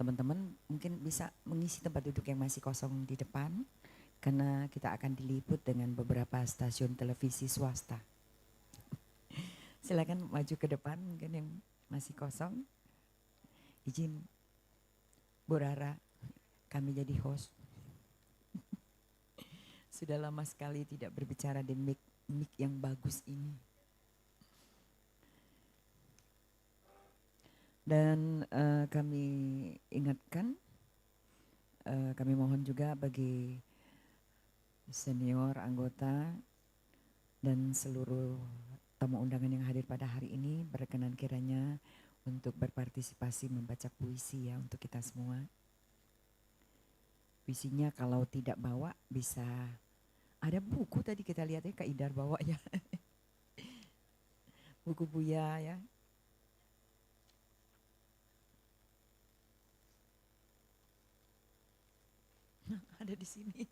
teman-teman mungkin bisa mengisi tempat duduk yang masih kosong di depan karena kita akan diliput dengan beberapa stasiun televisi swasta. Silakan maju ke depan mungkin yang masih kosong. Izin Bu Rara, kami jadi host. Sudah lama sekali tidak berbicara di mic yang bagus ini. Dan kami ingatkan, kami mohon juga bagi senior anggota dan seluruh tamu undangan yang hadir pada hari ini berkenan kiranya untuk berpartisipasi membaca puisi ya untuk kita semua. Puisinya kalau tidak bawa bisa, ada buku tadi kita lihat ya Kak Idar bawa ya. Buku Buya ya. Ada di sini.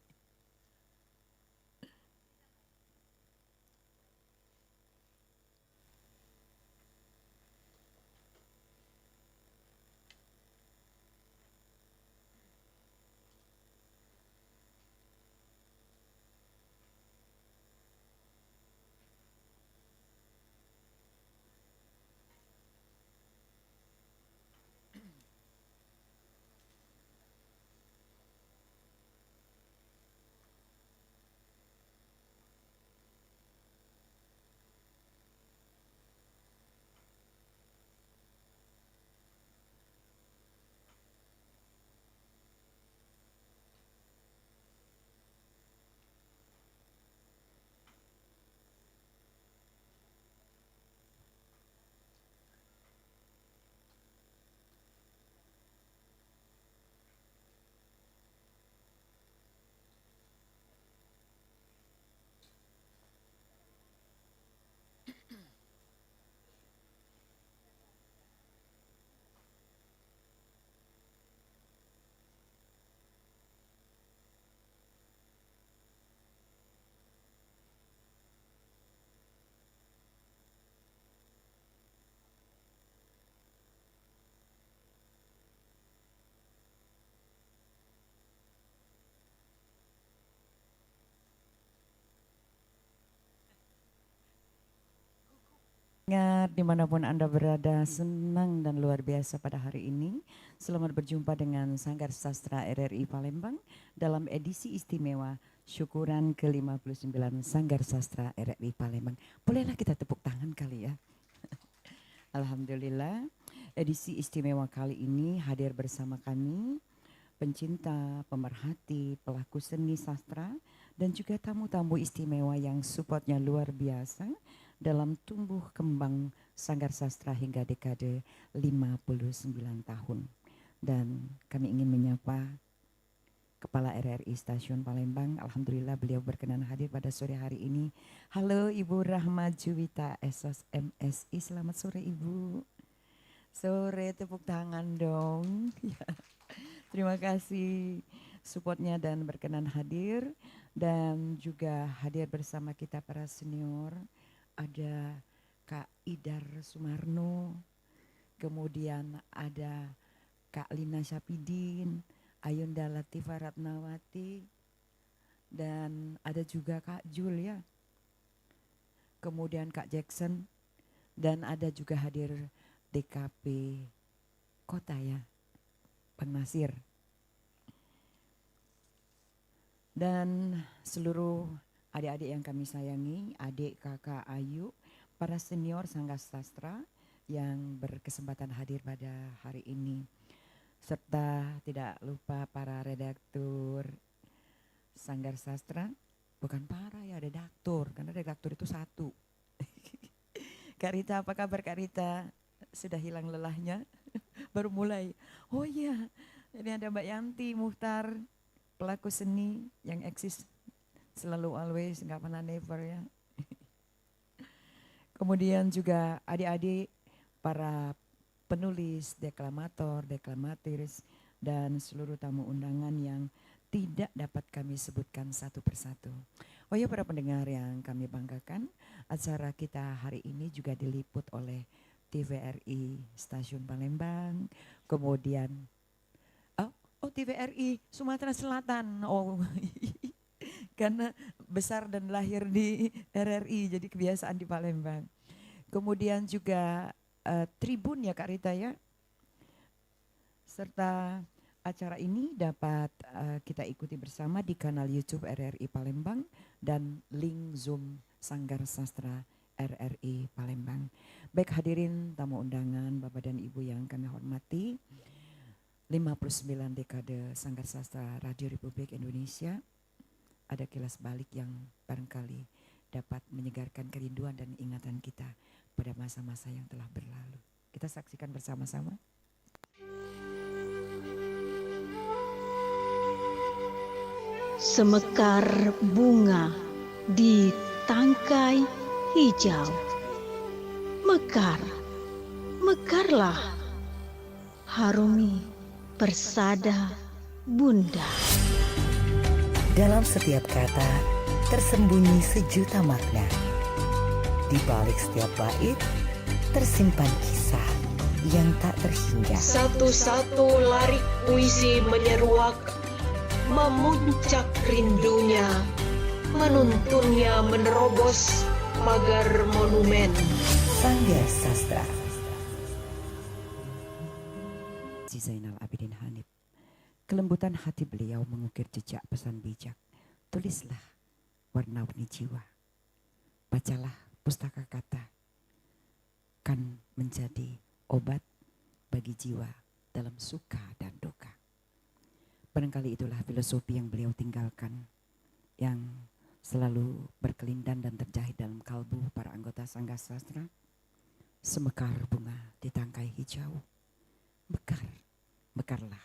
Ingat dimanapun Anda berada, senang dan luar biasa pada hari ini. Selamat berjumpa dengan Sanggar Sastra RRI Palembang dalam edisi istimewa syukuran ke-59 Sanggar Sastra RRI Palembang. Bolehlah kita tepuk tangan kali ya. Alhamdulillah, edisi istimewa kali ini hadir bersama kami pencinta, pemerhati, pelaku seni sastra, dan juga tamu-tamu istimewa yang supportnya luar biasa dalam tumbuh kembang Sanggar Sastra hingga dekade 59 tahun. Dan kami ingin menyapa Kepala RRI Stasiun Palembang. Alhamdulillah beliau berkenan hadir pada sore hari ini. Halo Ibu Rahma Juwita Esos MSI, selamat sore Ibu. Sore, tepuk tangan dong. Terima kasih supportnya dan berkenan hadir. Dan juga hadir bersama kita para senior. Ada Kak Idar Sumarno, kemudian ada Kak Lina Syapidin, Ayunda Latifah Ratnawati, dan ada juga Kak Jul ya. Kemudian Kak Jackson, dan ada juga hadir DKP Kota ya, Bang Nasir. Dan seluruh adik-adik yang kami sayangi, adik kakak Ayu, para senior Sanggar Sastra yang berkesempatan hadir pada hari ini. Serta tidak lupa para redaktur Sanggar Sastra, bukan para ya, redaktur, karena redaktur itu satu. Kak Rita, apa kabar Kak Rita? Sudah hilang lelahnya? Baru mulai. Oh iya, ini ada Mbak Yanti Muhtar, pelaku seni yang eksis selalu always, nggak pernah never ya. Kemudian juga adik-adik para penulis, deklamator, deklamatis, dan seluruh tamu undangan yang tidak dapat kami sebutkan satu persatu. Oh ya para pendengar yang kami banggakan, acara kita hari ini juga diliput oleh TVRI Stasiun Palembang, kemudian TVRI Sumatera Selatan. Oh, karena besar dan lahir di RRI, jadi kebiasaan di Palembang. Kemudian juga Tribun ya Kak Rita ya. Serta acara ini dapat kita ikuti bersama di kanal YouTube RRI Palembang dan link Zoom Sanggar Sastra RRI Palembang. Baik hadirin tamu undangan Bapak dan Ibu yang kami hormati, 59 dekade Sanggar Sastra Radio Republik Indonesia, ada kilas balik yang barangkali dapat menyegarkan kerinduan dan ingatan kita pada masa-masa yang telah berlalu. Kita saksikan bersama-sama. Semekar bunga di tangkai hijau. Mekar, mekarlah, harumi persada bunda. Dalam setiap kata tersembunyi sejuta makna. Di balik setiap bait tersimpan kisah yang tak terhingga. Satu-satu larik puisi menyeruak, memuncak rindunya, menuntunnya menerobos pagar monumen. Sanggar Sastra. Zainal Abidin Hanif. Kelembutan hati beliau mengukir jejak pesan bijak. Tulislah warna-warni jiwa. Bacalah pustaka kata. Kan menjadi obat bagi jiwa dalam suka dan duka. Barangkali itulah filosofi yang beliau tinggalkan, yang selalu berkelindan dan terjahit dalam kalbu para anggota Sanggar Sastra. Semekar bunga di tangkai hijau. Mekar, mekarlah,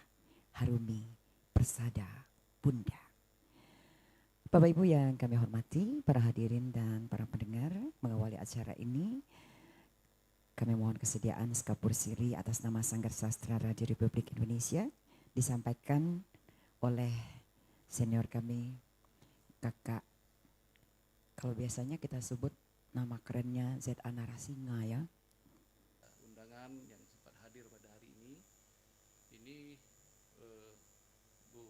harumi persada bunda. Bapak Ibu yang kami hormati, para hadirin dan para pendengar, mengawali acara ini kami mohon kesediaan sekapur siri atas nama Sanggar Sastra Radio Republik Indonesia disampaikan oleh senior kami, Kakak, kalau biasanya kita sebut nama kerennya Z.A. Narasinga ya. Undangan yang sempat hadir pada hari ini Bu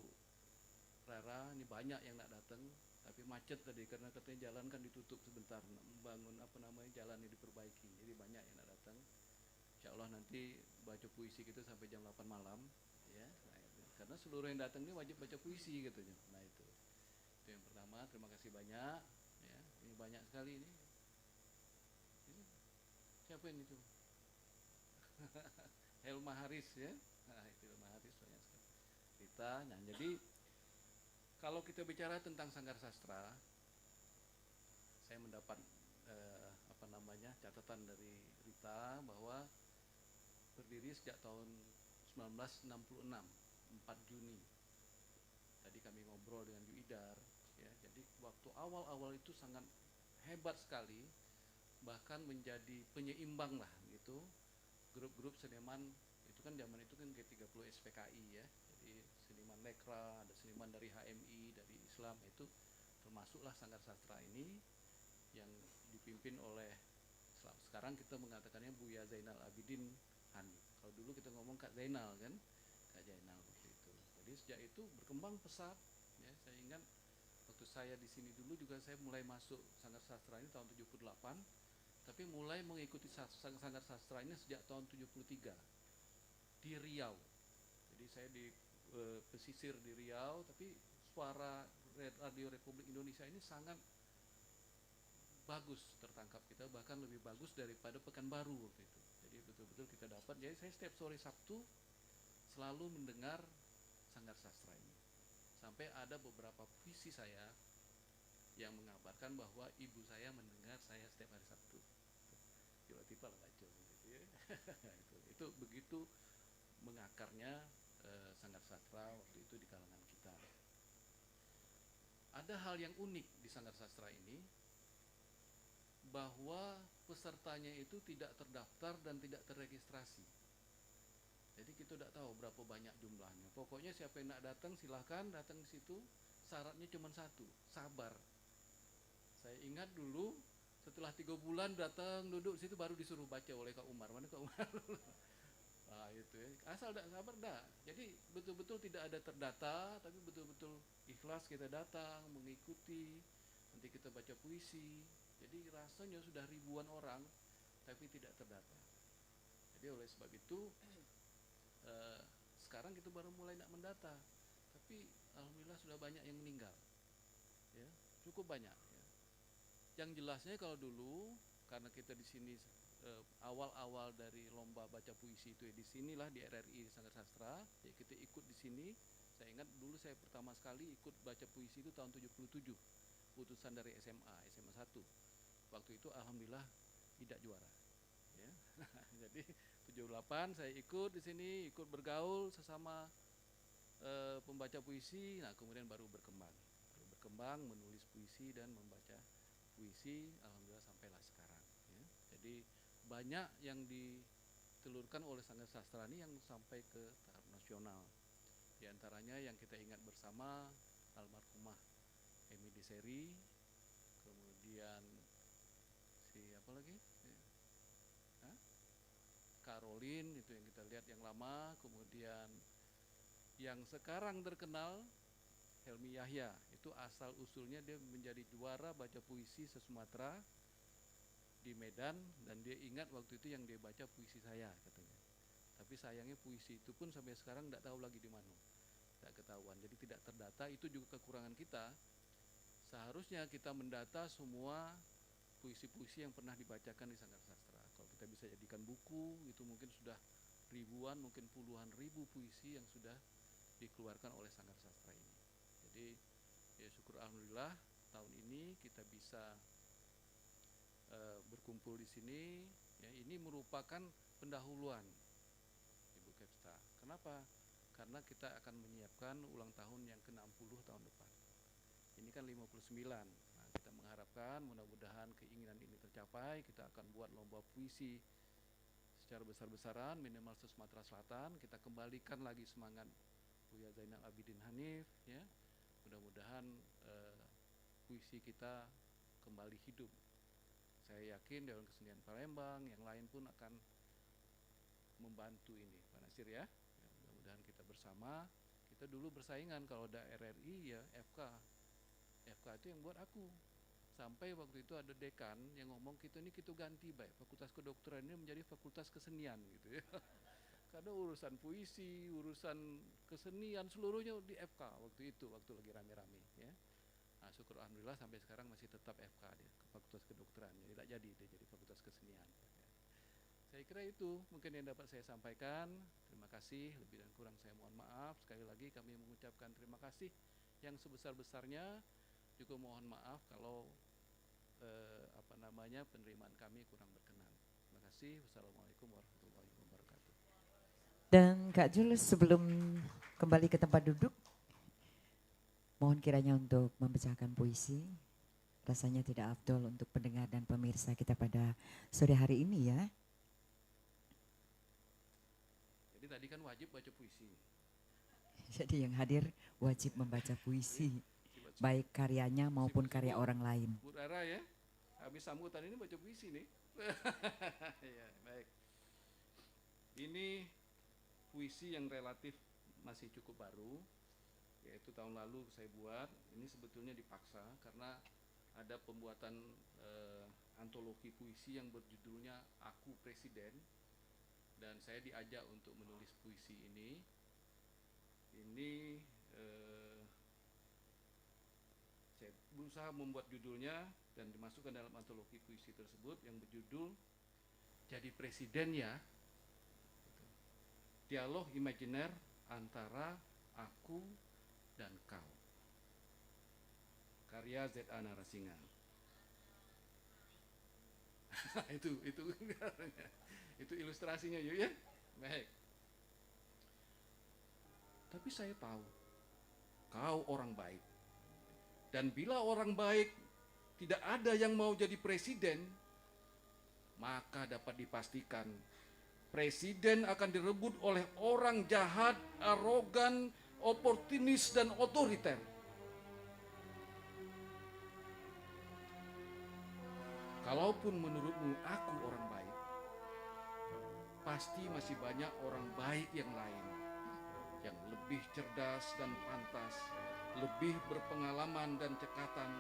Rara, ini banyak yang nak datang, tapi macet tadi karena katanya jalan kan ditutup sebentar, membangun jalan ini diperbaiki, jadi banyak yang nak datang. Insya Allah nanti baca puisi kita sampai jam 8 malam, ya. Nah, karena seluruh yang datang ini wajib baca puisi katanya. Nah itu yang pertama. Terima kasih banyak, ya. Ini banyak sekali ini. Siapa ini tuh? Helma Haris ya. Nah itu Helma Haris banyak sekali. Rita. Nah jadi kalau kita bicara tentang Sanggar Sastra, saya mendapat catatan dari Rita bahwa berdiri sejak tahun 1966, 4 Juni. Tadi kami ngobrol dengan Yuidar, ya. Jadi waktu awal-awal itu sangat hebat sekali, bahkan menjadi penyeimbang lah gitu. Grup-grup seniman itu kan zaman itu kan G30 SPKI ya. Jadi seniman Lekra, ada seniman dari HMI, dari Islam, itu termasuklah Sanggar Sastra ini yang dipimpin oleh, sekarang kita mengatakannya Buya Zainal Abidin Hanif. Kalau dulu kita ngomong Kak Zainal kan, Kak Zainal waktu itu. Jadi sejak itu berkembang pesat. Ya, saya ingat waktu saya di sini dulu juga saya mulai masuk Sanggar Sastra ini tahun 78, tapi mulai mengikuti Sanggar Sastra ini sejak tahun 73 di Riau. Jadi saya di pesisir di Riau, tapi suara Radio Republik Indonesia ini sangat bagus tertangkap kita, bahkan lebih bagus daripada Pekanbaru waktu itu. Jadi betul-betul kita dapat. Jadi saya setiap sore Sabtu selalu mendengar Sanggar Sastra ini. Sampai ada beberapa puisi saya yang mengabarkan bahwa ibu saya mendengar saya setiap hari Sabtu. Tiba-tiba lah baca gitu ya. itu begitu mengakarnya Sanggar Sastra waktu itu di kalangan kita. Ada hal yang unik di Sanggar Sastra ini, bahwa pesertanya itu tidak terdaftar dan tidak terregistrasi. Jadi kita tidak tahu berapa banyak jumlahnya. Pokoknya siapa yang nak datang silahkan datang di situ. Syaratnya cuma satu, sabar. Saya ingat dulu setelah 3 bulan datang duduk situ baru disuruh baca oleh Kak Umar. Mana Kak Umar? Nah itu ya. Asal tidak sabar dah. Jadi betul-betul tidak ada terdata, tapi betul-betul ikhlas kita datang, mengikuti, nanti kita baca puisi. Jadi rasanya sudah ribuan orang, tapi tidak terdata. Jadi oleh sebab itu, sekarang kita baru mulai nak mendata, tapi alhamdulillah sudah banyak yang meninggal, ya, cukup banyak. Ya. Yang jelasnya kalau dulu, karena kita di sini awal-awal dari lomba baca puisi itu di sinilah di RRI Sanggar Sastra, ya kita ikut di sini. Saya ingat dulu saya pertama sekali ikut baca puisi itu tahun 77, utusan dari SMA 1. Waktu itu alhamdulillah tidak juara. Ya. Jadi 78 saya ikut di sini, ikut bergaul sesama pembaca puisi. Nah kemudian baru berkembang menulis puisi dan membaca puisi, alhamdulillah sampailah sekarang. Ya. Jadi banyak yang ditelurkan oleh Sanggar Sastra ini yang sampai ke tahap nasional. Di antaranya yang kita ingat bersama almarhumah Emi Deseri, kemudian apa lagi? Caroline, itu yang kita lihat yang lama, kemudian yang sekarang terkenal Helmi Yahya, itu asal usulnya dia menjadi juara baca puisi se-Sumatera di Medan, dan dia ingat waktu itu yang dia baca puisi saya katanya. Tapi sayangnya puisi itu pun sampai sekarang tidak tahu lagi di mana, tidak ketahuan. Jadi tidak terdata, itu juga kekurangan kita. Seharusnya kita mendata semua puisi-puisi yang pernah dibacakan di Sanggar Sastra. Kalau kita bisa jadikan buku, itu mungkin sudah ribuan, mungkin puluhan ribu puisi yang sudah dikeluarkan oleh Sanggar Sastra ini. Jadi ya syukur alhamdulillah tahun ini kita bisa berkumpul di sini. Ya, ini merupakan pendahuluan Ibu Kepsta. Kenapa? Karena kita akan menyiapkan ulang tahun yang ke-60 tahun depan. Ini kan 59. Nah, kita mengharapkan mudah-mudahan keinginan ini tercapai. Kita akan buat lomba puisi secara besar-besaran, minimal se-Sumatera Selatan. Kita kembalikan lagi semangat Buya Zainal Abidin Hanif, ya. Mudah-mudahan puisi kita kembali hidup. Saya yakin Dewan Kesenian Palembang yang lain pun akan membantu ini, Pak Nasir, ya. Mudah-mudahan kita bersama. Kita dulu bersaingan kalau ada RRI ya FK itu yang buat aku. Sampai waktu itu ada dekan yang ngomong kita ganti baik Fakultas Kedokteran ini menjadi Fakultas Kesenian gitu ya. Karena urusan puisi, urusan kesenian seluruhnya di FK waktu itu, waktu lagi rame-rame ya. Nah, syukur alhamdulillah sampai sekarang masih tetap FK dia, Fakultas Kedokteran. Jadi tidak jadi dia jadi Fakultas Kesenian. Ya. Saya kira itu mungkin yang dapat saya sampaikan. Terima kasih, lebih dan kurang saya mohon maaf. Sekali lagi kami mengucapkan terima kasih yang sebesar-besarnya. Juga mohon maaf kalau penerimaan kami kurang berkenan. Terima kasih. Wassalamualaikum warahmatullahi wabarakatuh. Dan Kak Jules sebelum kembali ke tempat duduk, mohon kiranya untuk membacakan puisi. Rasanya tidak afdol untuk pendengar dan pemirsa kita pada sore hari ini ya. Jadi tadi kan wajib baca puisi. Jadi yang hadir wajib membaca puisi, baik karyanya maupun karya orang lain. Bu Rara ya, habis sambutan ini baca puisi nih. Ya, baik. Ini puisi yang relatif masih cukup baru, yaitu tahun lalu saya buat. Ini sebetulnya dipaksa karena ada pembuatan antologi puisi yang berjudulnya Aku Presiden, dan saya diajak untuk menulis puisi ini. Ini saya berusaha membuat judulnya dan dimasukkan dalam antologi puisi tersebut yang berjudul Jadi Presiden Ya, Dialog Imajiner Antara Aku dan Kau, karya Z.A. Narasingan. itu ilustrasinya yuk ya. Baik. Tapi saya tahu kau orang baik. Dan bila orang baik tidak ada yang mau jadi presiden, maka dapat dipastikan presiden akan direbut oleh orang jahat, arogan, oportunis, dan otoriter. Kalaupun menurutmu aku orang baik, pasti masih banyak orang baik yang lain yang lebih cerdas dan pantas, lebih berpengalaman dan cekatan,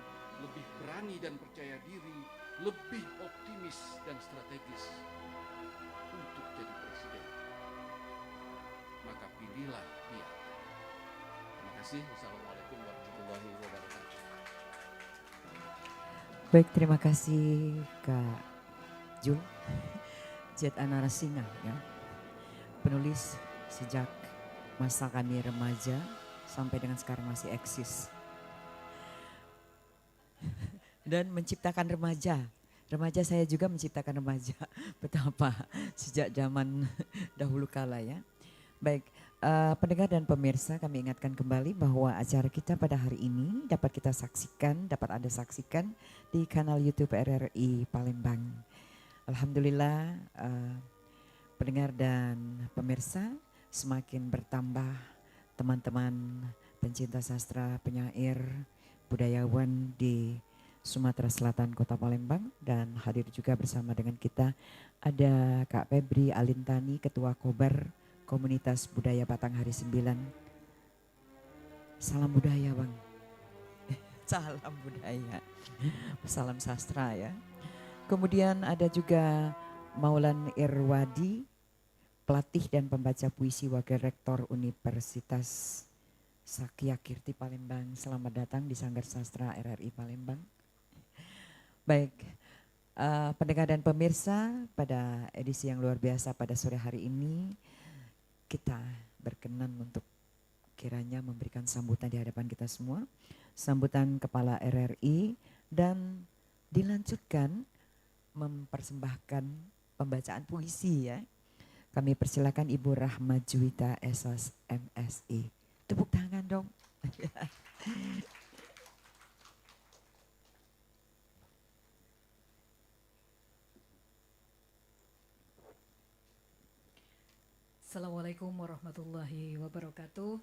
lebih berani dan percaya diri, lebih optimis dan strategis untuk jadi presiden. Maka pilihlah dia. Terima kasih. Wassalamualaikum warahmatullahi wabarakatuh. Baik, terima kasih Kak Jul, Jet Anarasinga ya. Penulis sejak masa kami remaja sampai dengan sekarang masih eksis. Dan menciptakan remaja. Remaja saya juga menciptakan remaja. Betapa sejak zaman dahulu kala ya. Baik, pendengar dan pemirsa, kami ingatkan kembali bahwa acara kita pada hari ini dapat kita saksikan, dapat Anda saksikan di kanal YouTube RRI Palembang. Alhamdulillah, pendengar dan pemirsa semakin bertambah teman-teman pencinta sastra, penyair, budayawan di Sumatera Selatan Kota Palembang, dan hadir juga bersama dengan kita ada Kak Febri Alintani, Ketua Kobar Komunitas Budaya Batanghari 9. Salam budaya Bang. Salam budaya. Salam sastra ya. Kemudian ada juga Maulan Irwadi, pelatih dan pembaca puisi Wakil Rektor Universitas Sakya Kirti Palembang. Selamat datang di Sanggar Sastra RRI Palembang. Baik, pendengar dan pemirsa, pada edisi yang luar biasa pada sore hari ini kita berkenan untuk kiranya memberikan sambutan di hadapan kita semua. Sambutan Kepala RRI dan dilanjutkan mempersembahkan pembacaan puisi ya. Kami persilakan Ibu Rahma Juwita SOS MSI. Tepuk tangan dong. Assalamualaikum warahmatullahi wabarakatuh.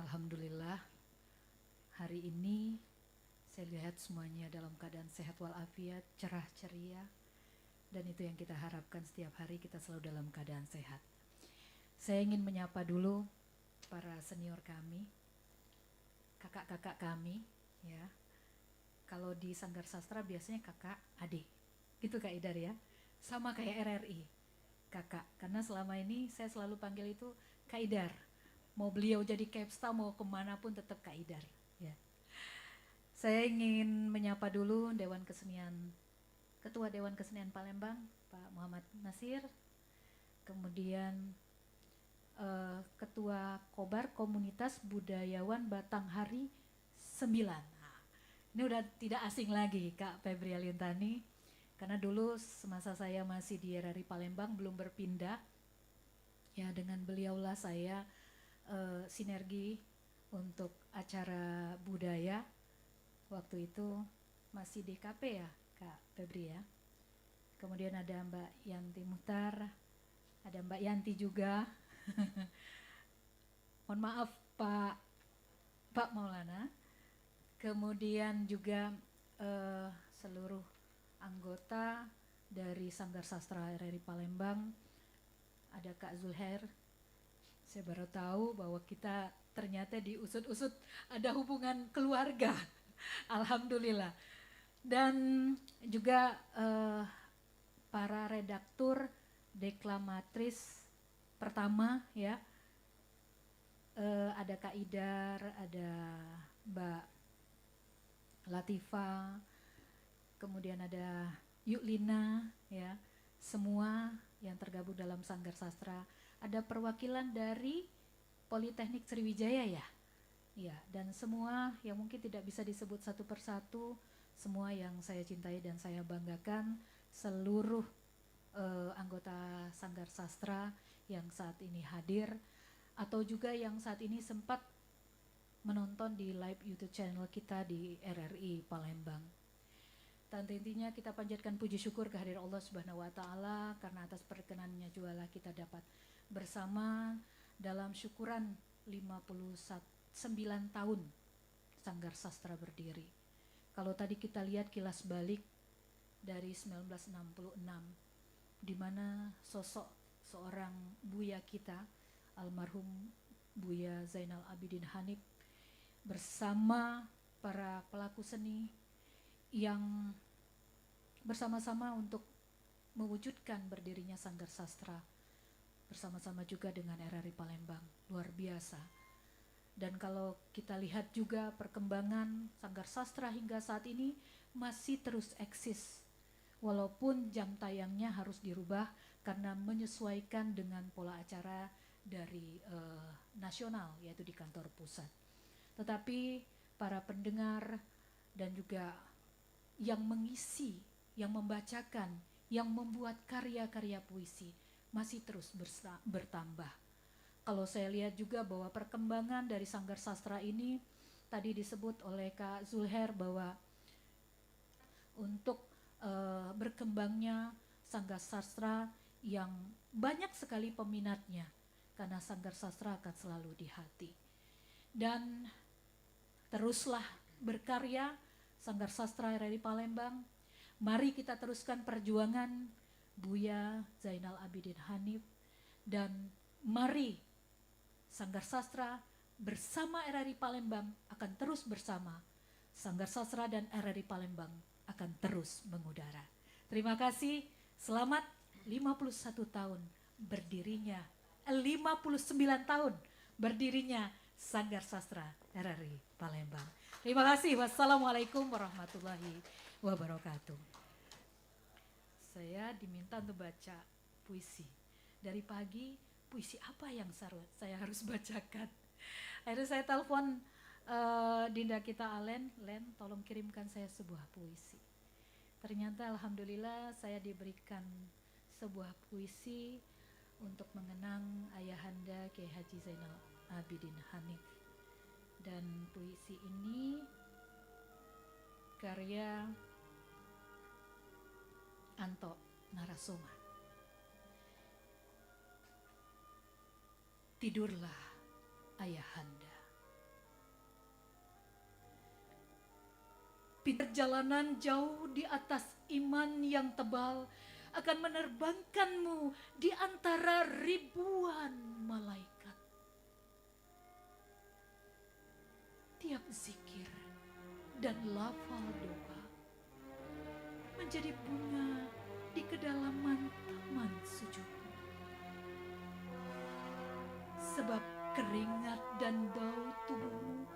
Alhamdulillah, hari ini saya lihat semuanya dalam keadaan sehat walafiat, cerah ceria, dan itu yang kita harapkan setiap hari, kita selalu dalam keadaan sehat. Saya ingin menyapa dulu para senior kami, kakak-kakak kami ya. Kalau di Sanggar Sastra biasanya kakak adik, gitu Kak Idar ya. Sama kayak RRI, kakak, karena selama ini saya selalu panggil itu Kak Idar. Mau beliau jadi Kepsta, mau kemanapun tetap Kak Idar ya. Saya ingin menyapa dulu Dewan Kesenian, Ketua Dewan Kesenian Palembang Pak Muhammad Nasir, kemudian Ketua Kobar Komunitas Budayawan Batanghari 9. Nah, ini udah tidak asing lagi Kak Febri Alintani, karena dulu semasa saya masih di RRI Palembang belum berpindah, ya dengan beliaulah saya sinergi untuk acara budaya, waktu itu masih DKP ya Kak Febri ya. Kemudian ada Mbak Yanti Muhtar, ada Mbak Yanti juga. Mohon maaf Pak Maulana. Kemudian juga seluruh anggota dari Sanggar Sastra RRI Palembang, ada Kak Zulher. Saya baru tahu bahwa kita ternyata di usut-usut ada hubungan keluarga. Alhamdulillah. Dan juga para redaktur deklamatris pertama ya, ada Kak Idar, ada Mbak Latifah, kemudian ada Yuklina ya, semua yang tergabung dalam Sanggar Sastra. Ada perwakilan dari Politeknik Sriwijaya ya, ya, dan semua yang mungkin tidak bisa disebut satu persatu, semua yang saya cintai dan saya banggakan, seluruh anggota Sanggar Sastra yang saat ini hadir, atau juga yang saat ini sempat menonton di live YouTube channel kita di RRI Palembang. Dan intinya kita panjatkan puji syukur kehadirat Allah Subhanahu wa taala, karena atas perkenannya juga kita dapat bersama dalam syukuran 59 tahun Sanggar Sastra berdiri. Kalau tadi kita lihat kilas balik dari 1966, di mana sosok seorang Buya kita, almarhum Buya Zainal Abidin Hanif, bersama para pelaku seni yang bersama-sama untuk mewujudkan berdirinya Sanggar Sastra, bersama-sama juga dengan RRI Palembang. Luar biasa. Dan kalau kita lihat juga perkembangan Sanggar Sastra hingga saat ini masih terus eksis. Walaupun jam tayangnya harus dirubah karena menyesuaikan dengan pola acara dari nasional, yaitu di kantor pusat. Tetapi para pendengar dan juga yang mengisi, yang membacakan, yang membuat karya-karya puisi masih terus bertambah. Kalau saya lihat juga bahwa perkembangan dari Sanggar Sastra ini tadi disebut oleh Kak Zulher bahwa untuk berkembangnya Sanggar Sastra yang banyak sekali peminatnya, karena Sanggar Sastra akan selalu di hati. Dan teruslah berkarya Sanggar Sastra RRI Palembang. Mari kita teruskan perjuangan Buya Zainal Abidin Hanif, dan mari Sanggar Sastra bersama RRI Palembang akan terus bersama. Sanggar Sastra dan RRI Palembang akan terus mengudara. Terima kasih, selamat 51 tahun berdirinya, 59 tahun berdirinya Sanggar Sastra RRI Palembang. Terima kasih, wassalamualaikum warahmatullahi wabarakatuh. Saya diminta untuk baca puisi. Dari pagi, puisi apa yang saya harus bacakan? Akhirnya saya telepon Dinda kita Alen, Len tolong kirimkan saya sebuah puisi. Ternyata alhamdulillah saya diberikan sebuah puisi untuk mengenang ayahanda Kiai Haji Zainal Abidin Hanif. Dan puisi ini karya Anto Narasoma. Tidurlah ayahanda. Perjalanan jauh di atas iman yang tebal akan menerbangkanmu di antara ribuan malaikat. Tiap zikir dan lafal doa menjadi bunga di kedalaman taman sujud. Sebab keringat dan bau tubuhmu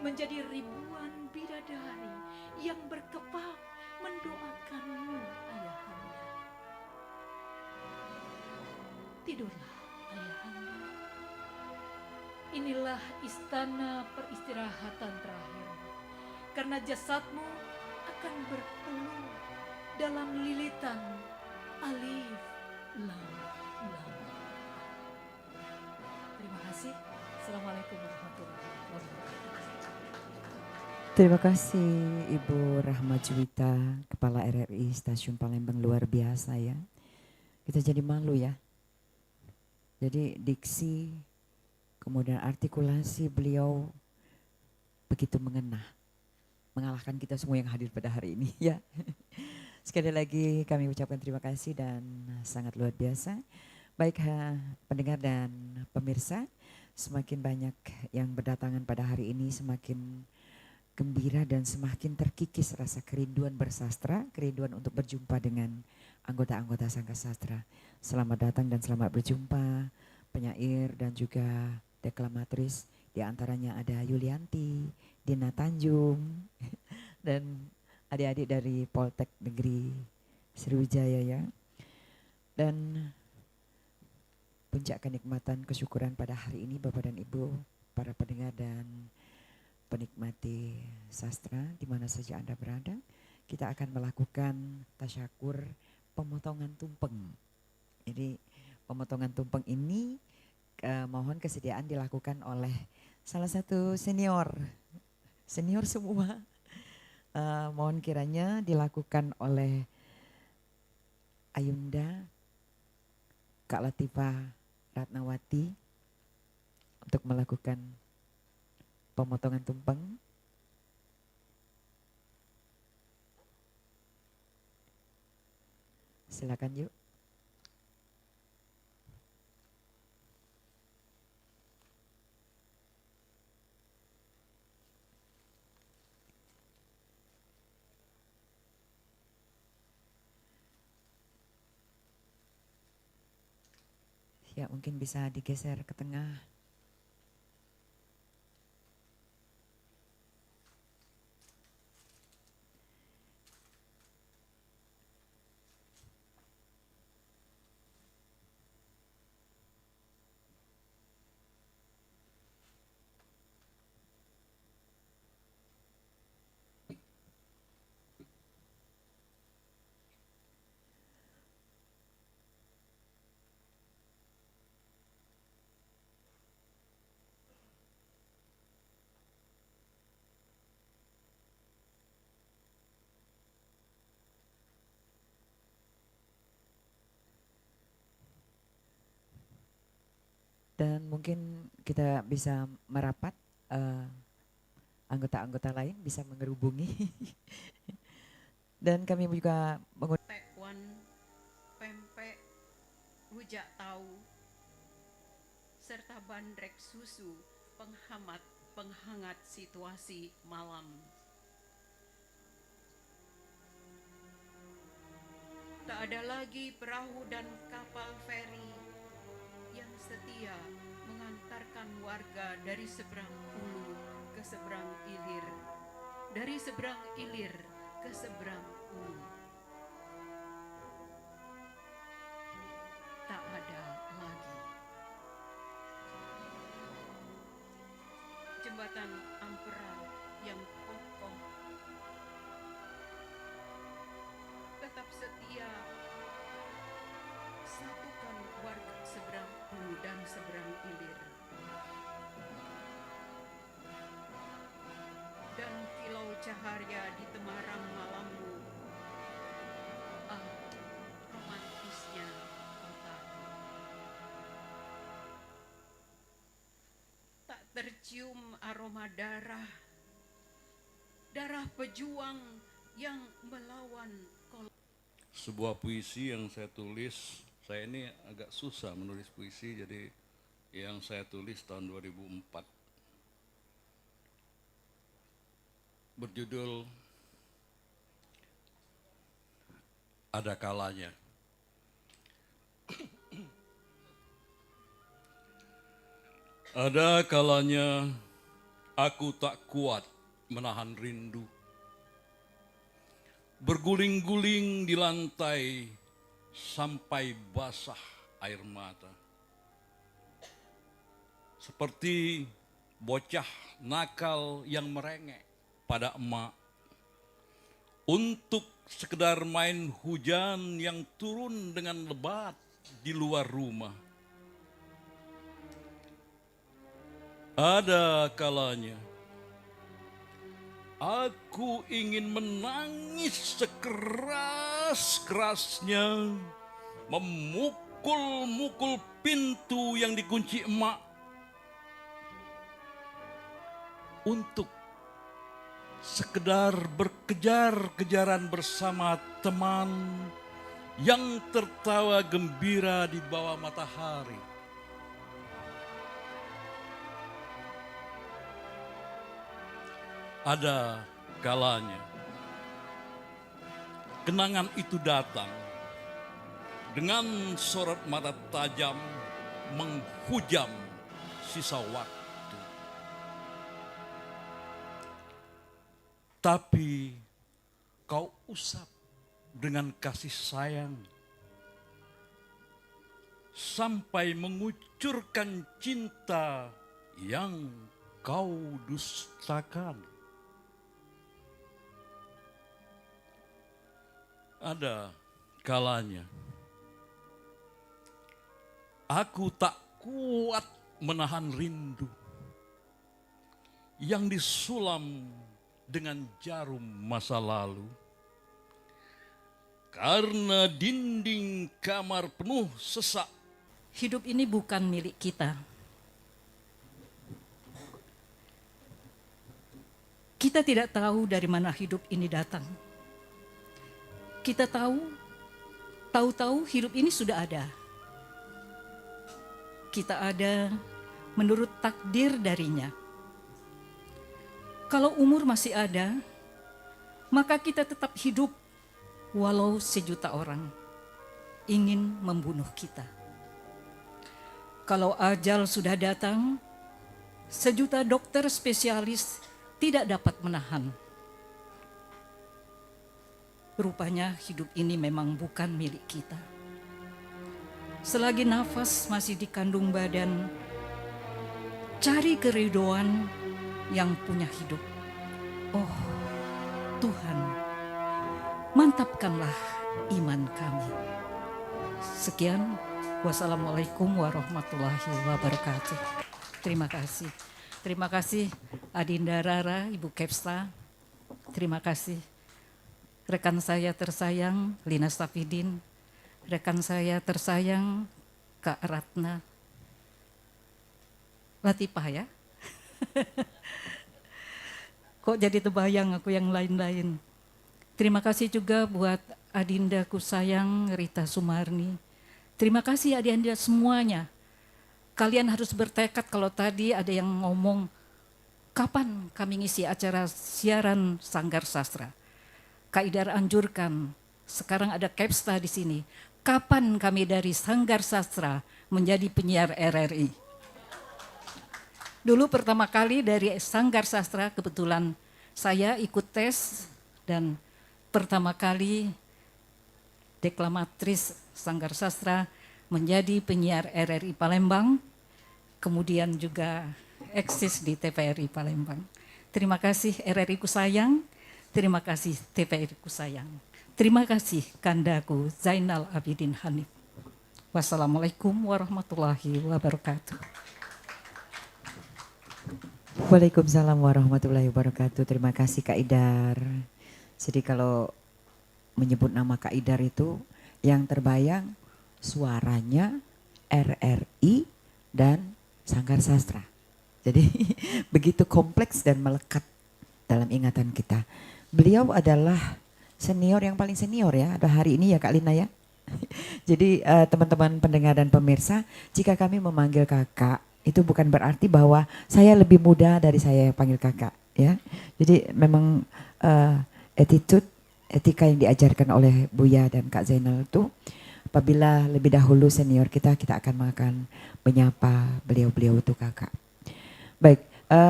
menjadi ribuan bidadari yang berkepak mendoakanmu ayahanda. Tidurlah ayahanda. Inilah istana peristirahatan terakhir, karena jasadmu akan berpeluh dalam lilitan alif lam lam. Terima kasih. Assalamualaikum warahmatullahi wabarakatuh. Terima kasih Ibu Rahma Juwita, Kepala RRI Stasiun Palembang, luar biasa ya. Kita jadi malu ya. Jadi diksi, kemudian artikulasi beliau begitu mengena, mengalahkan kita semua yang hadir pada hari ini ya. Sekali lagi kami ucapkan terima kasih dan sangat luar biasa. Baik pendengar dan pemirsa, semakin banyak yang berdatangan pada hari ini semakin gembira dan semakin terkikis rasa kerinduan bersastra, kerinduan untuk berjumpa dengan anggota-anggota Sanggar Sastra. Selamat datang dan selamat berjumpa penyair dan juga deklamatriis. Di antaranya ada Yulianti, Dina Tanjung, dan adik-adik dari Poltek Negeri Sriwijaya ya. Dan puncak kenikmatan kesyukuran pada hari ini Bapak dan Ibu, para pendengar dan penikmati sastra di mana saja Anda berada, kita akan melakukan tasyakur pemotongan tumpeng. Jadi pemotongan tumpeng ini mohon kesediaan dilakukan oleh salah satu senior semua. Mohon kiranya dilakukan oleh Ayunda Kak Latifah Ratnawati untuk melakukan pemotongan tumpeng. Silakan yuk. Ya, mungkin bisa digeser ke tengah. Dan mungkin kita bisa merapat, anggota-anggota lain bisa mengerubungi. Dan kami juga tekwan, pempek, rujak tahu, serta bandrek susu penghangat situasi malam. Tak ada lagi perahu dan kapal feri yang setia mengantarkan warga dari seberang hulu ke seberang ilir, dari seberang ilir ke seberang hulu. Tak ada lagi. Jembatan Ampera yang kokoh tetap setia satukan warga seberang hulu dan seberang ilir. Dan kilau cahaya di temarang malammu, ah, romantisnya kotaku. Tak tercium aroma darah pejuang yang melawan Sebuah puisi yang saya tulis, saya ini agak susah menulis puisi, jadi yang saya tulis tahun 2004. Berjudul Ada Kalanya. Ada kalanya aku tak kuat menahan rindu. Berguling-guling di lantai sampai basah air mata. Seperti bocah nakal yang merengek pada emak untuk sekedar main hujan yang turun dengan lebat di luar rumah. Ada kalanya aku ingin menangis sekeras-kerasnya, memukul-mukul pintu yang dikunci emak untuk sekedar berkejar-kejaran bersama teman yang tertawa gembira di bawah matahari. Ada kalanya kenangan itu datang dengan sorot mata tajam menghujam sisa waktu. Tapi kau usap dengan kasih sayang sampai mengucurkan cinta yang kau dustakan. Ada kalanya aku tak kuat menahan rindu yang disulam dengan jarum masa lalu. Karena dinding kamar penuh sesak. Hidup ini bukan milik kita. Kita tidak tahu dari mana hidup ini datang. Kita tahu-tahu hidup ini sudah ada. Kita ada menurut takdir darinya. Kalau umur masih ada, maka kita tetap hidup walau 1.000.000 orang ingin membunuh kita. Kalau ajal sudah datang, sejuta dokter spesialis tidak dapat menahan. Rupanya hidup ini memang bukan milik kita. Selagi nafas masih di kandung badan, cari keridhoan yang punya hidup. Oh Tuhan, mantapkanlah iman kami. Sekian, wassalamualaikum warahmatullahi wabarakatuh. Terima kasih. Terima kasih Adinda Rara, Ibu Kepsta. Terima kasih rekan saya tersayang Lina Stafidin, rekan saya tersayang Kak Ratna Latifah ya. Kok jadi terbayang aku yang lain-lain. Terima kasih juga buat Adinda kusayang Rita Sumarni. Terima kasih Adinda semuanya. Kalian harus bertekad. Kalau tadi ada yang ngomong, kapan kami ngisi acara siaran Sanggar Sastra? Kak Idar anjurkan, sekarang ada Kepsta di sini. Kapan kami dari Sanggar Sastra menjadi penyiar RRI? Dulu pertama kali dari Sanggar Sastra, kebetulan saya ikut tes dan pertama kali deklamatrice Sanggar Sastra menjadi penyiar RRI Palembang, kemudian juga eksis di TVRI Palembang. Terima kasih RRI ku sayang, terima kasih TVRI ku sayang. Terima kasih Kandaku Zainal Abidin Hanif. Wassalamualaikum warahmatullahi wabarakatuh. Waalaikumsalam warahmatullahi wabarakatuh. Terima kasih Kak Idar. Jadi kalau menyebut nama Kak Idar itu yang terbayang suaranya RRI dan Sanggar Sastra. Jadi begitu kompleks dan melekat dalam ingatan kita. Beliau adalah senior yang paling senior ya, ada hari ini ya Kak Lina ya. Jadi teman-teman pendengar dan pemirsa, jika kami memanggil kakak, itu bukan berarti bahwa saya lebih muda dari saya yang panggil kakak ya. Jadi memang attitude, etika yang diajarkan oleh Buya dan Kak Zainal itu, apabila lebih dahulu senior kita akan menyapa beliau-beliau itu kakak. Baik,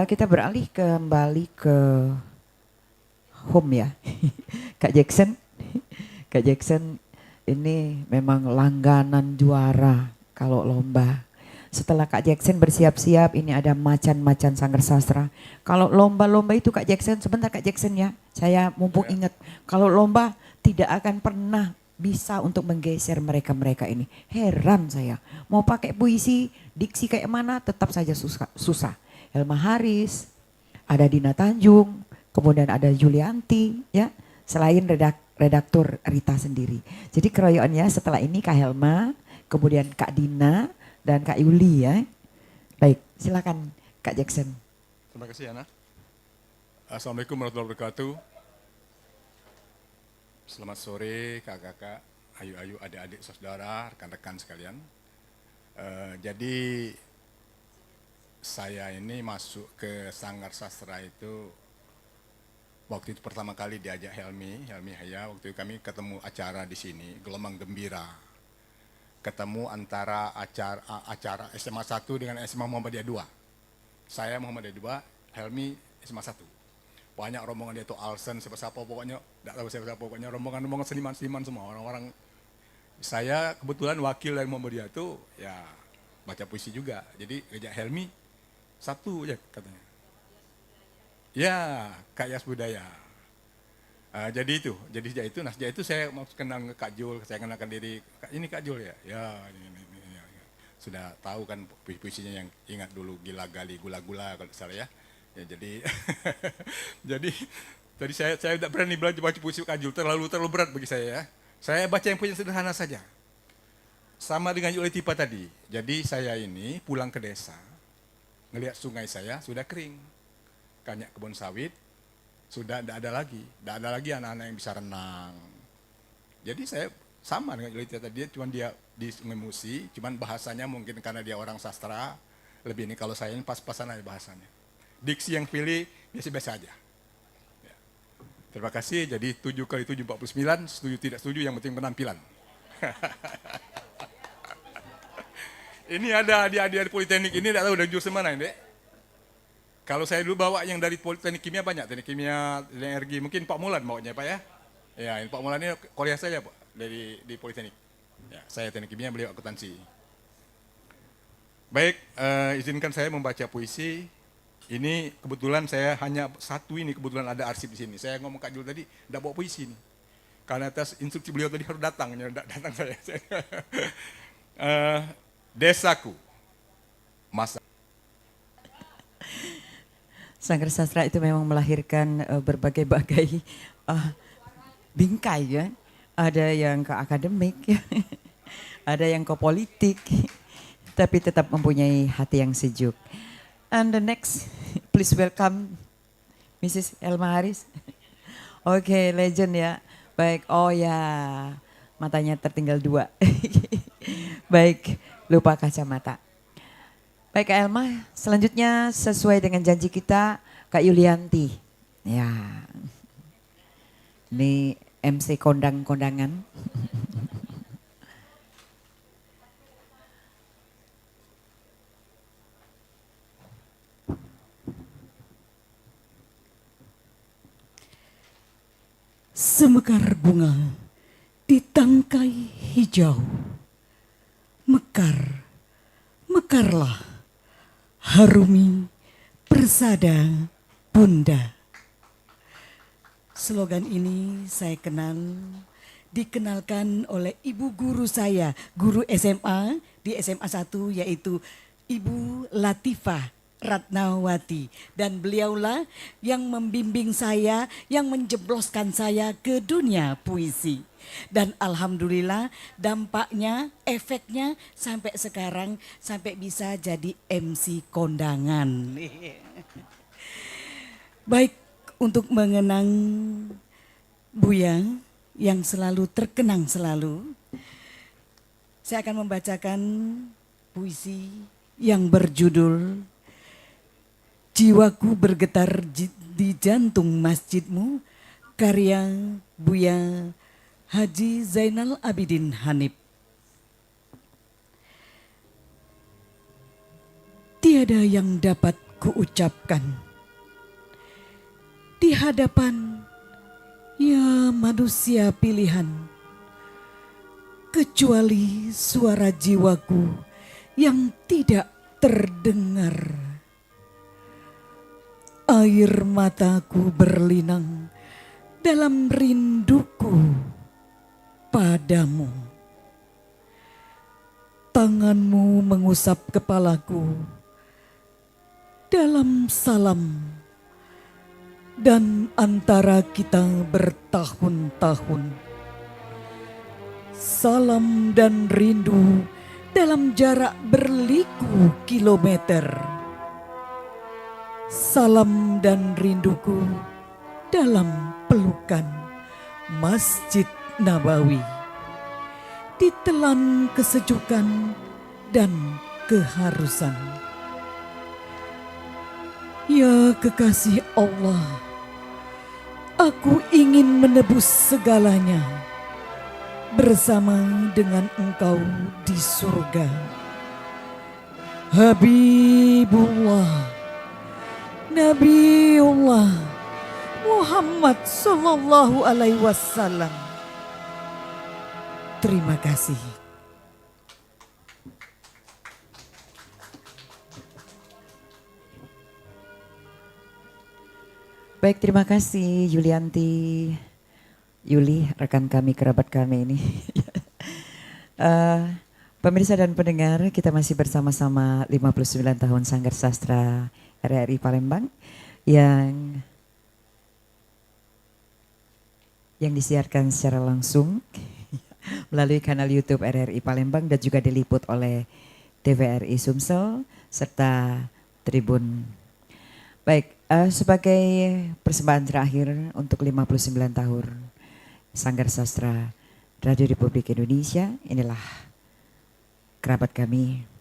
kita beralih kembali ke home ya. Kak Jackson. Kak Jackson ini memang langganan juara kalau lomba. Setelah Kak Jackson bersiap-siap, ini ada macan-macan Sanggar Sastra. Kalau lomba-lomba itu Kak Jackson, sebentar Kak Jackson ya. Saya mumpung ingat, kalau lomba tidak akan pernah bisa untuk menggeser mereka-mereka ini. Heran saya, mau pakai puisi, diksi kayak mana tetap saja susah. Elma Haris, ada Dina Tanjung, kemudian ada Julianti ya, selain redaktur Rita sendiri. Jadi keroyokannya setelah ini Kak Helma, kemudian Kak Dina dan Kak Yuli ya. Baik, silakan Kak Jackson. Terima kasih Ana. Assalamualaikum warahmatullahi wabarakatuh. Selamat sore kakak-kakak, ayu-ayu, adik-adik, saudara, rekan-rekan sekalian. Jadi saya ini masuk ke Sanggar Sastra itu waktu itu pertama kali diajak Helmi Haya, waktu itu kami ketemu acara di sini, Gelombang Gembira. Ketemu antara acara SMA 1 dengan SMA Muhammadiyah 2. Saya Muhammadiyah 2, Helmi SMA 1. Banyak rombongan dia itu Alsen, siapa-siapa pokoknya, tidak tahu siapa-siapa pokoknya, rombongan-rombongan seniman-seniman semua, orang-orang. Saya kebetulan wakil dari Muhammadiyah itu ya baca puisi juga, jadi ngajak Helmi satu ya katanya. Ya, Kak Yas Budaya. Jadi sejak itu saya mau kenal Kak Jul, saya kenalkan diri, ini Kak Jul ya. Ya, ini. Sudah tahu kan puisinya yang ingat dulu gila gali gula-gula kalau salah ya. Ya jadi jadi saya tidak berani baca puisi Kak Jul, terlalu berat bagi saya ya. Saya baca yang punya sederhana saja. Sama dengan Yuli Tipa tadi. Jadi saya ini pulang ke desa, ngelihat sungai saya sudah kering. Banyak kebun sawit, sudah tidak ada lagi anak-anak yang bisa renang. Jadi saya sama dengan Yuli Tipa tadi, dia di Sungai Musi, cuman bahasanya mungkin karena dia orang sastra, lebih ini kalau saya ini pas-pasan aja bahasanya. Diksi yang pilih biasa-biasa aja. Ya. Terima kasih, jadi 7 kali 7 49, setuju tidak setuju, yang penting penampilan. Ini ada adik-adik Politeknik ini, tidak tahu udah jurusan mana ini. Kalau saya dulu bawa yang dari Politeknik Kimia banyak, Teknik Kimia, energi, mungkin Pak Mulan bawanya Pak ya. Ya, ini Pak Mulan ini Korea saja Pak, di Politeknik. Ya, saya Teknik Kimia, beliau akuntansi. Baik, izinkan saya membaca puisi. Ini kebetulan saya hanya satu ini, kebetulan ada arsip di sini. Saya ngomong Kak Jul tadi, tidak bawa puisi ini. Karena atas instruksi beliau tadi harus datang, tidak datang saya. Desaku, masa. Sanggar Sastra itu memang melahirkan berbagai-bagai bingkai ya. Ada yang ke akademik, ya. Ada yang ke politik, tapi tetap mempunyai hati yang sejuk. And the next, please welcome Mrs. Elma Haris. Oke, legend ya. Baik, oh ya, matanya tertinggal 2. Baik, lupa kacamata. Baik Kak Elma, selanjutnya sesuai dengan janji kita, Kak Yulianti. Ya, ini MC kondang-kondangan. Semekar bunga di tangkai hijau, mekar, mekarlah, harumi persada bunda. Slogan ini saya dikenalkan oleh ibu guru saya, guru SMA di SMA 1 yaitu Ibu Latifah Ratnawati, dan beliaulah yang membimbing saya, yang menjebloskan saya ke dunia puisi. Dan alhamdulillah dampaknya, efeknya sampai sekarang, sampai bisa jadi MC kondangan. Baik, untuk mengenang Buya yang selalu terkenang selalu, saya akan membacakan puisi yang berjudul Jiwaku Bergetar di Jantung Masjidmu, karya Buya Haji Zainal Abidin Hanif. Tiada yang dapat kuucapkan di hadapan ya manusia pilihan, kecuali suara jiwaku yang tidak terdengar. Air mataku berlinang dalam rinduku padamu. Tanganmu mengusap kepalaku dalam salam, dan antara kita bertahun-tahun. Salam dan rindu dalam jarak berliku kilometer. Salam dan rinduku dalam pelukan Masjid Nabawi, ditelan kesejukan dan keharusan. Ya kekasih Allah, aku ingin menebus segalanya bersama dengan Engkau di surga. Habibullah Nabiullah Muhammad Sallallahu Alaihi Wasallam. Terima kasih. Baik, terima kasih Yulianti. Yuli, rekan kami, kerabat kami ini. Pemirsa dan pendengar, kita masih bersama-sama 59 tahun Sanggar Sastra RRI Palembang yang disiarkan secara langsung melalui kanal YouTube RRI Palembang dan juga diliput oleh TVRI Sumsel serta Tribun. Baik, sebagai persembahan terakhir untuk 59 tahun Sanggar Sastra Radio Republik Indonesia, inilah kerabat kami.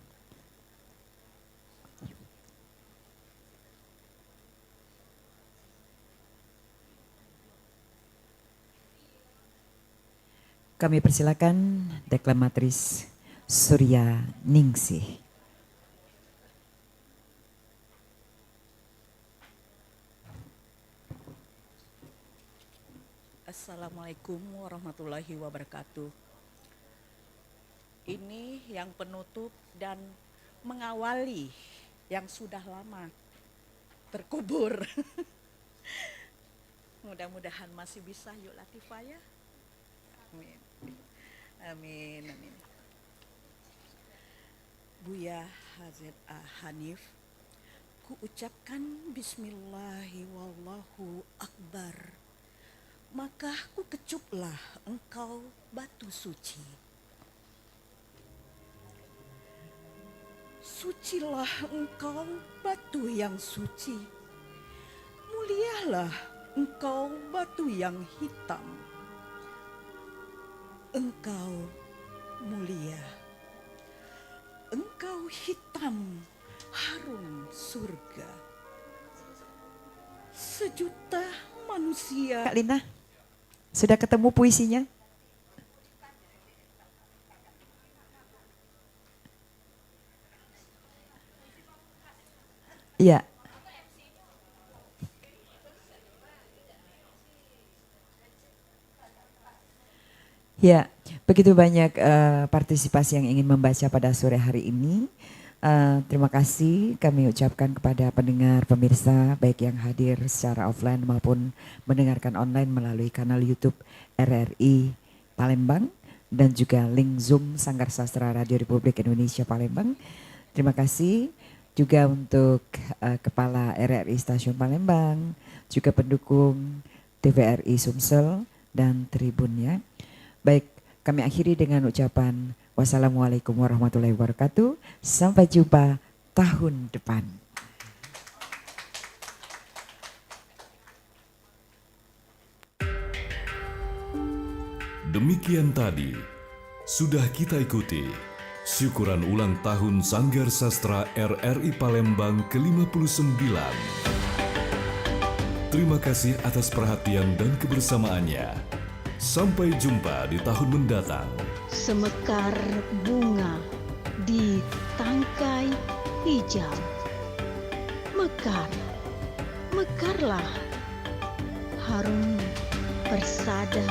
Kami persilakan deklamatrice Surya Ningsih. Assalamualaikum warahmatullahi wabarakatuh. Ini yang penutup dan mengawali yang sudah lama terkubur. Mudah-mudahan masih bisa, yuk Latifah ya. Amin. Amin, amin. Buya Hazret Hanif, ku ucapkan bismillahi wallahu akbar. Maka ku kecuplah engkau batu suci. Sucilah engkau batu yang suci. Mulialah engkau batu yang hitam. Engkau mulia. Engkau hitam, harum surga. Sejuta manusia. Kak Lina, sudah ketemu puisinya? Iya. Ya, begitu banyak partisipasi yang ingin membaca pada sore hari ini. Terima kasih kami ucapkan kepada pendengar, pemirsa, baik yang hadir secara offline maupun mendengarkan online melalui kanal YouTube RRI Palembang dan juga link Zoom Sanggar Sastra Radio Republik Indonesia Palembang. Terima kasih juga untuk Kepala RRI Stasiun Palembang, juga pendukung TVRI Sumsel dan Tribunnya. Baik, kami akhiri dengan ucapan wassalamualaikum warahmatullahi wabarakatuh. Sampai jumpa tahun depan. Demikian tadi sudah kita ikuti syukuran ulang tahun Sanggar Sastra RRI Palembang ke-59. Terima kasih atas perhatian dan kebersamaannya. Sampai jumpa di tahun mendatang. Semekar bunga di tangkai hijau. Mekar, mekarlah harum persada